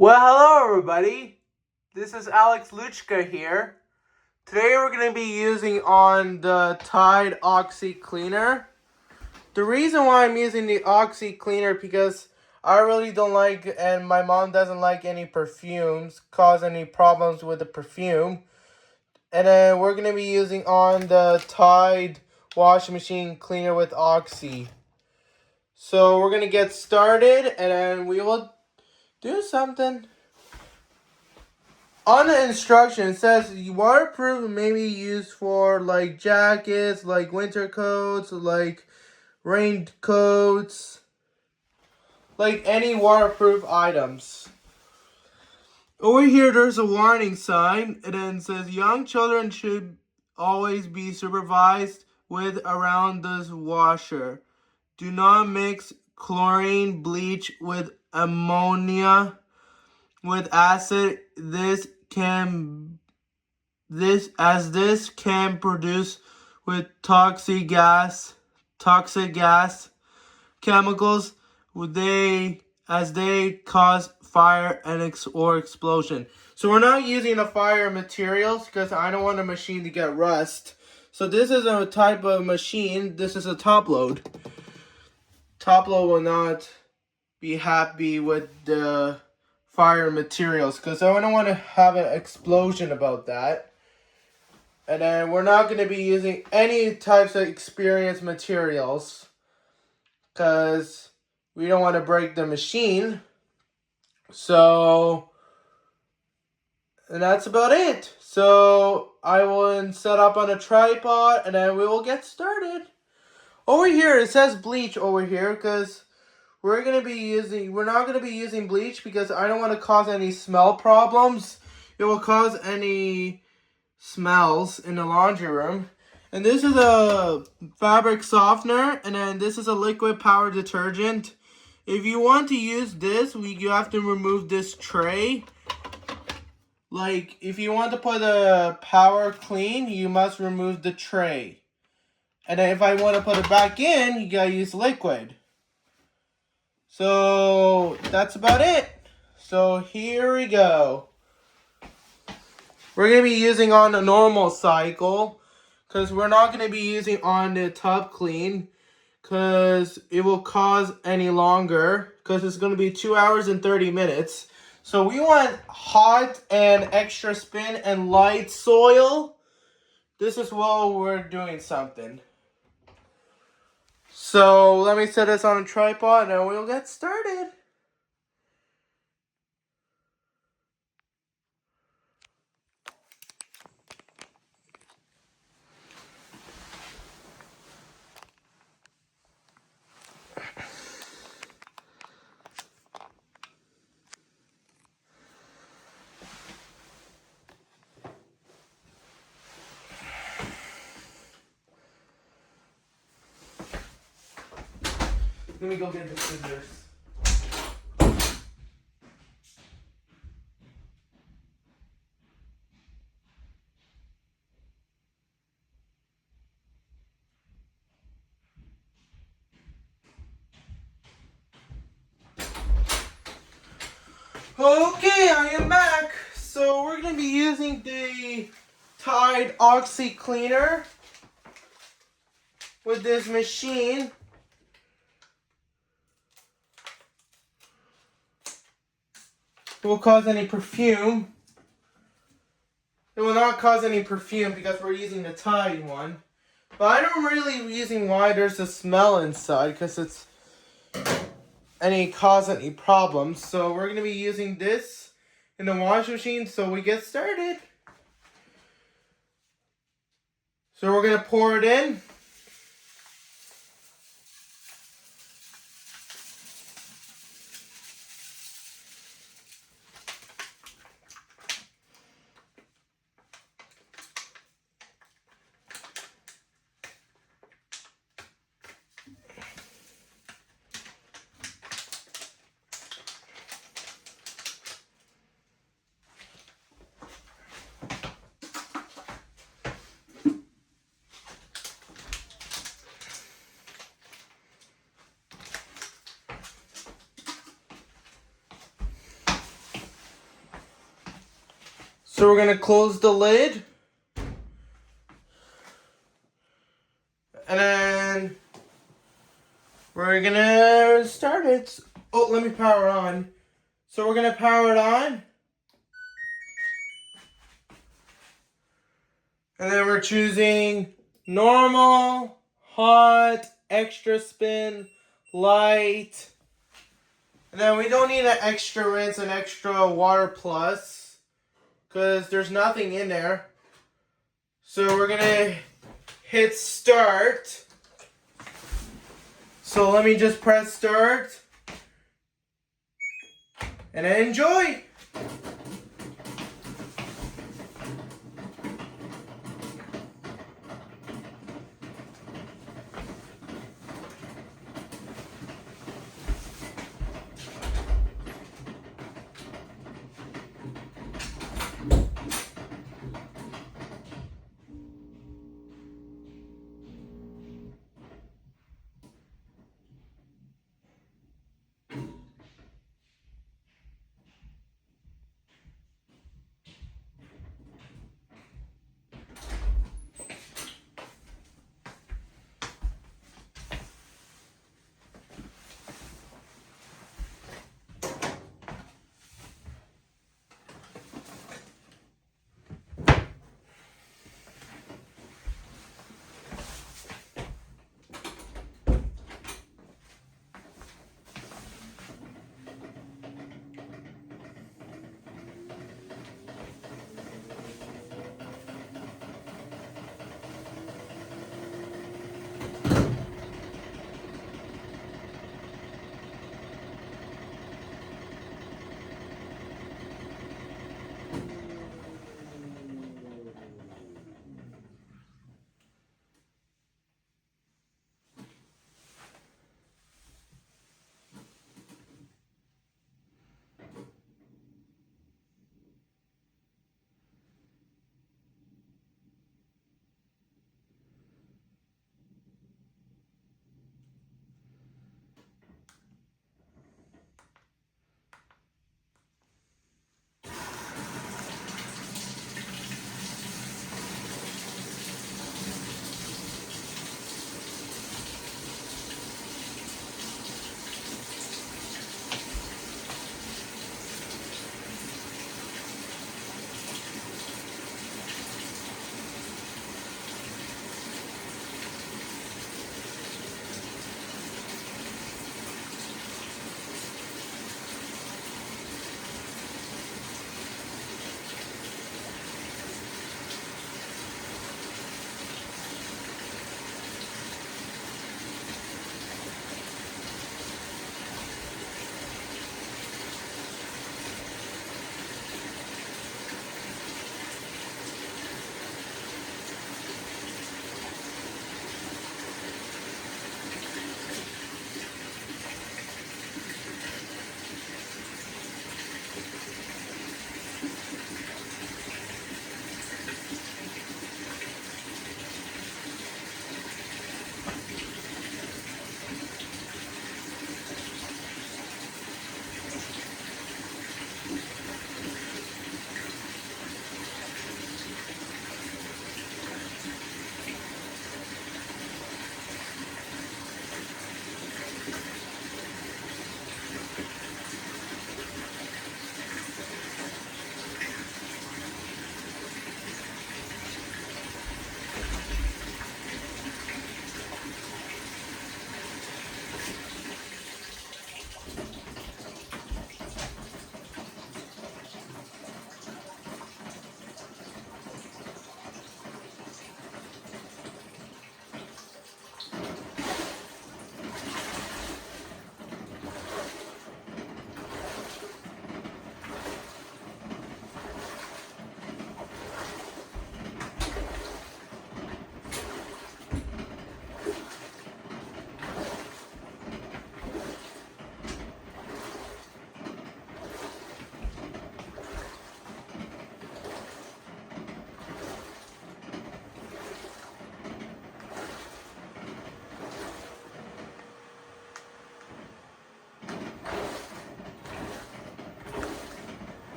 Well, hello everybody. This is Alex Luchka here. Today we're going to be using on the Tide Oxy Cleaner. The reason why I'm using the Oxy Cleaner because I really don't like, and my mom doesn't like any perfumes, cause any problems with the perfume. And then we're going to be using on the Tide washing machine cleaner with Oxy. So we're going to get started and then we will do something. On the instruction, it says waterproof may be used for like jackets, like winter coats, like raincoats, like any waterproof items. Over here, there's a warning sign, and then it says young children should always be supervised with around this washer. Do not mix chlorine bleach with ammonia with acid. This can produce with toxic gas chemicals they cause fire and or explosion. So we're not using the fire materials because I don't want the machine to get rust. So this is a type of machine. This is a top load. Top load will not be happy with the fire materials because I don't want to have an explosion about that. And then we're not going to be using any types of experienced materials because we don't want to break the machine. So, and that's about it. So I will set up on a tripod and then we will get started. Over here, it says bleach over here because we're not going to be using bleach because I don't want to cause any smell problems. It will cause any smells in the laundry room. And this is a fabric softener, and then this is a liquid power detergent. If you want to use this, you have to remove this tray. Like, if you want to put a power clean, you must remove the tray. And then if I want to put it back in, you gotta use liquid. So that's about it. So here we go. We're going to be using on a normal cycle because we're not going to be using on the tub clean because it will cause any longer because it's going to be 2 hours and 30 minutes. So we want hot and extra spin and light soil. This is while we're doing something. So let me set this on a tripod and we'll get started. Let me go get the scissors. Okay, I am back. So we're going to be using the Tide Oxy Cleaner with this machine. It will cause any perfume. It will not cause any perfume because we're using the Tide one. But I don't really using why there's a smell inside because it's cause any problems. So we're going to be using this in the washing machine so we get started. So we're going to pour it in. So we're going to close the lid. And then we're going to start it. Oh, let me power on. So we're going to power it on. And then we're choosing normal, hot, extra spin, light. And then we don't need an extra rinse and extra water plus, because there's nothing in there. So we're going to hit start. So let me just press start. And enjoy.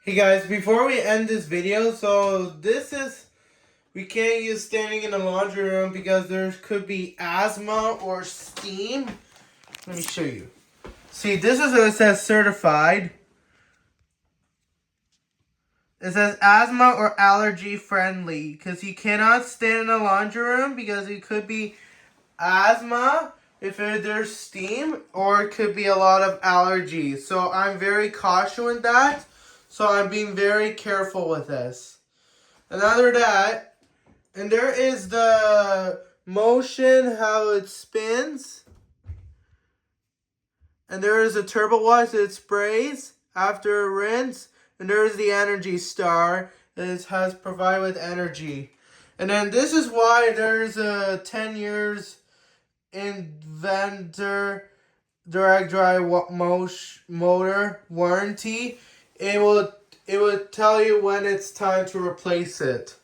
Hey guys, before we end this video, we can't use standing in the laundry room because there could be asthma or steam. Let me show you. See, this is what it says certified. It says asthma or allergy friendly because you cannot stand in the laundry room because it could be asthma if there's steam, or it could be a lot of allergies. So I'm very cautious with that. So I'm being very careful with this. Another that, and there is the motion, how it spins. And there is a turbo wash that sprays after a rinse. And there is the energy star that has provided with energy. And then this is why there's a 10 years inventor direct drive motor warranty. It will tell you when it's time to replace it.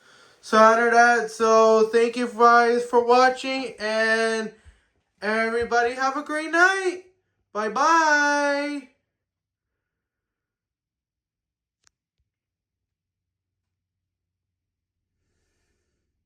So under that, so thank you guys for watching, and everybody have a great night. Bye bye.